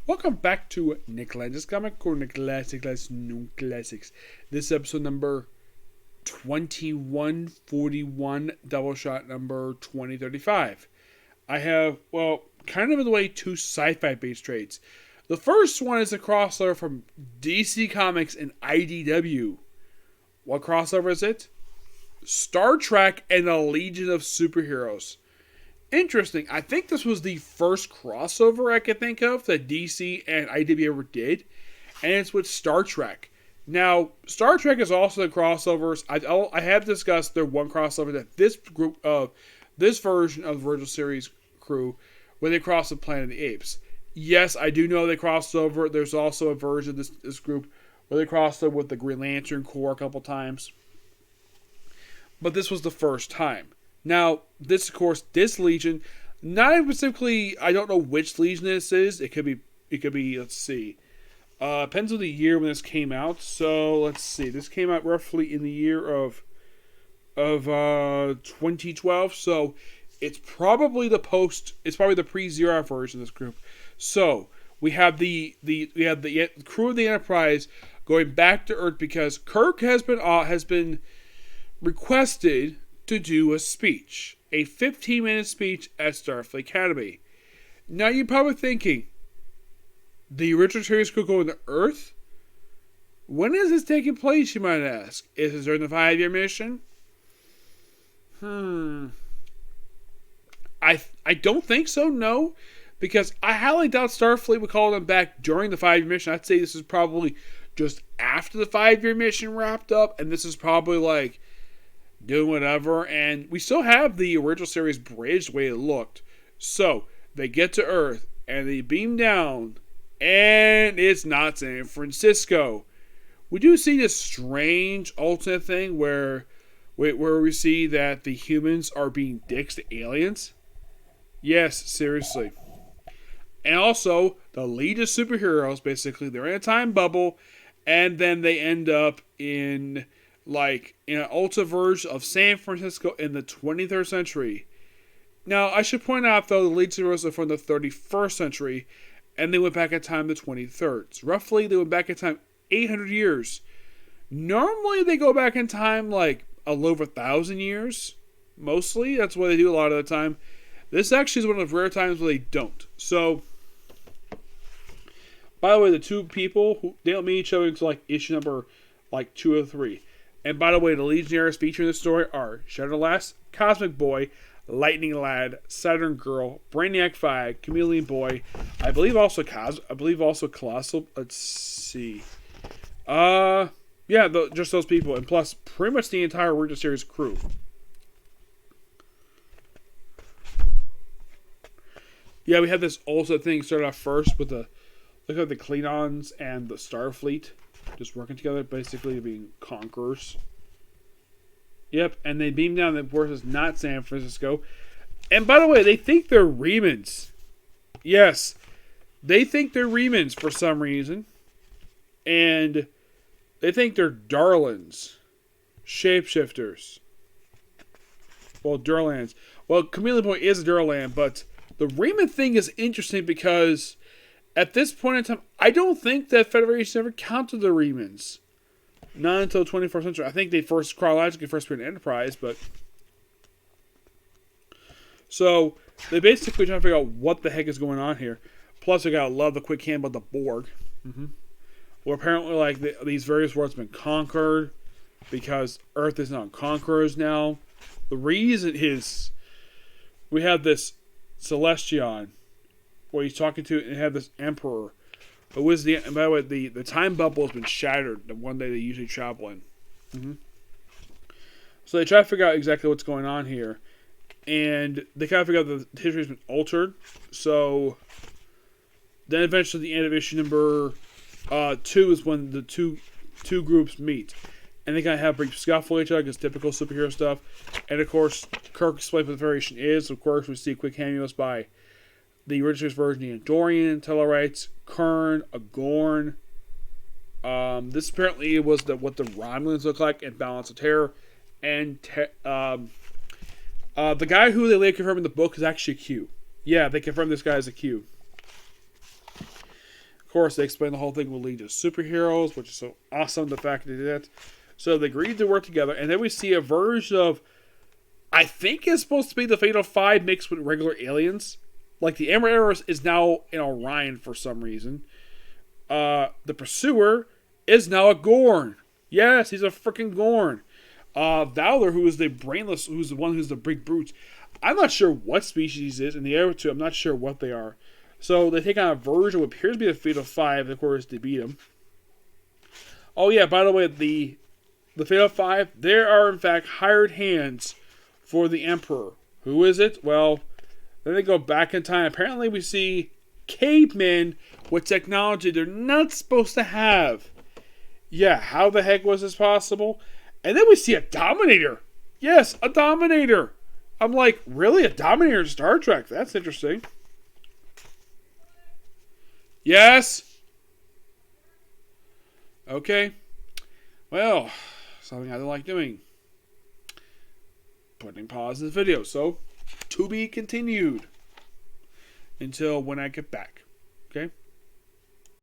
Welcome back to Nick Lenz's Comic Corner Classics, New Classics. This is episode number 2141, Doubleshot number 2035. I have, kind of in the way, two sci-fi based trades. The first one is a crossover from DC Comics and IDW. What crossover is it? Star Trek and a Legion of Superheroes. Interesting. I think this was the first crossover I could think of that DC and IDW ever did, and it's with Star Trek. Now, Star Trek is also the crossovers. I have discussed their one crossover that this group of this version of the original series crew, where they cross the Planet of the Apes. Yes, I do know they crossed over. There's also a version of this group where they crossed over with the Green Lantern Corps a couple times, but this was the first time. Now, this Legion, not specifically, I don't know which Legion this is. It could be, let's see. Depends on the year when this came out. So, let's see. This came out roughly in the year of 2012. So, it's probably the pre-Zero version of this group. So, we have the crew of the Enterprise going back to Earth because Kirk has been requested to do a speech, a 15-minute speech at Starfleet Academy. Now you're probably thinking, the original series crew going to Earth? When is this taking place, you might ask? Is this during the 5-year mission? I don't think so, no. Because I highly doubt Starfleet would call them back during the 5-year mission. I'd say this is probably just after the 5-year mission wrapped up, and this is probably like doing whatever, and we still have the original series bridge the way it looked. So, they get to Earth, and they beam down, and it's not San Francisco. We do see this strange alternate thing where we see that the humans are being dicks to aliens. Yes, seriously. And also, the lead of superheroes, basically, they're in a time bubble, and then they end up in an Ulta version of San Francisco in the 23rd century. Now, I should point out, though, the lead heroes are from the 31st century, and they went back in time the 23rd. So roughly, they went back in time 800 years. Normally, they go back in time a little over 1,000 years. Mostly, that's what they do a lot of the time. This actually is one of the rare times where they don't. So, by the way, the two people, they don't meet each other until issue number 2 or 3. And by the way, the Legionnaires featured in this story are Shadowlass, Cosmic Boy, Lightning Lad, Saturn Girl, Brainiac 5, Chameleon Boy, I believe also Colossal. Let's see. Just those people, and plus pretty much the entire original series crew. Yeah, we have this also thing started off first with the Klingons and the Starfleet just working together, basically being conquerors. Yep, and they beam down. Of course, it's not San Francisco. And by the way, they think they're Remans. Yes, they think they're Remans for some reason. And they think they're Darlans. Shapeshifters. Well, Durlans. Well, Chameleon Boy is a Durlan, but the Reman thing is interesting because at this point in time, I don't think that Federation ever counted the Remans. Not until the 21st century. I think they chronologically first appeared in Enterprise, but... So, they basically trying to figure out what the heck is going on here. Plus, I gotta love the quick hand about the Borg. Well, apparently, these various worlds have been conquered because Earth is not conquerors now. The reason is we have this Celestion where he's talking to and have this Emperor. And by the way, the time bubble has been shattered the one day they usually travel in. So they try to figure out exactly what's going on here. And they kind of figure out that the history has been altered. So then eventually the end of issue number 2 is when the two groups meet. And they kind of have a brief scuffle with each other because typical superhero stuff. And of course, Kirk explains what the Federation is. Of course, we see quick cameos by the original version, the Andorian, Tellarites, Kern, a Gorn. This apparently was what the Romulans look like in Balance of Terror. And the guy who they later confirmed in the book is actually a Q. Yeah, they confirmed this guy as a Q. Of course, they explain the whole thing will lead to superheroes, which is so awesome, the fact that they did it. So they agreed to work together, and then we see a version of, I think it's supposed to be the Fatal Five mixed with regular aliens. Like the Amber Arrows is now in Orion for some reason. The Pursuer is now a Gorn. Yes, he's a freaking Gorn. Valor, who is the brainless, who's the one who's the big brutes. I'm not sure what species he is, and the other two, I'm not sure what they are. So they take on a version of what appears to be the Fatal Five, and of course they beat him. Oh yeah, by the way, the Fatal Five, there are in fact hired hands for the Emperor. Who is it? Well, then they go back in time. Apparently we see cavemen with technology they're not supposed to have. Yeah, how the heck was this possible? And then we see a Dominator. Yes, a Dominator. I'm like, really? A Dominator in Star Trek? That's interesting. Yes. Okay. Well, something I don't like doing. Putting pause in the video. So, to be continued. Until when I get back. Okay?